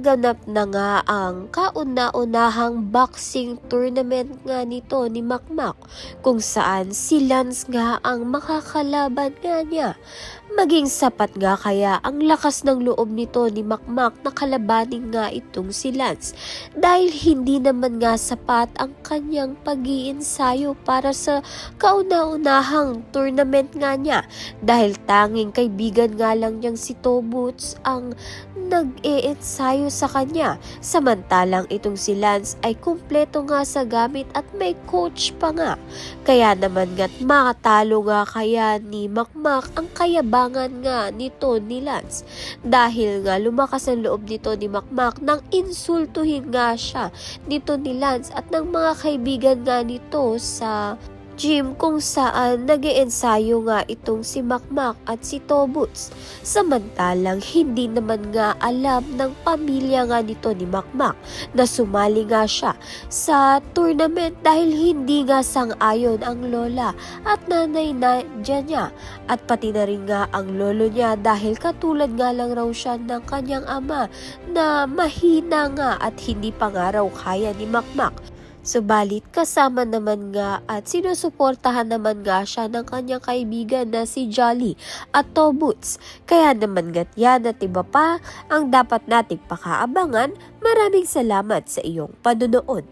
naganap na nga ang kauna-unahang boxing tournament nga nito ni Makmak, kung saan si Lance nga ang makakalaban nga niya. Maging sapat nga kaya ang lakas ng loob nito ni Makmak na kalabanin nga itong si Lance, dahil hindi naman nga sapat ang kanyang pag-iensayo para sa kauna-unahang tournament nga niya, dahil tanging kaibigan nga lang niyang si Tobuts ang nag-iensayo sa kanya, samantalang itong si Lance ay kumpleto nga sa gamit at may coach pa nga. Kaya naman nga't makatalo nga kaya ni Makmak ang kayabangan nga nito ni Lance, dahil nga lumakas ang loob nito ni Makmak nang insultuhin nga siya nito ni Lance at ng mga kaibigan nga nito sa gym, kung saan nag-iensayo nga itong si Makmak at si Tobuts. Samantalang hindi naman nga alam ng pamilya nga nito ni Makmak na sumali nga siya sa tournament, dahil hindi nga sang-ayon ang lola at nanay na niya, at pati na rin nga ang lolo niya, dahil katulad nga lang raw siya ng kanyang ama na mahina nga at hindi pa nga raw kaya ni Makmak. Subalit kasama naman nga at sinusuportahan naman nga siya ng kanyang kaibigan na si Jolly at Tobuts. Kaya naman nga't yan at iba pa ang dapat nating pakaabangan. Maraming salamat sa iyong panonood.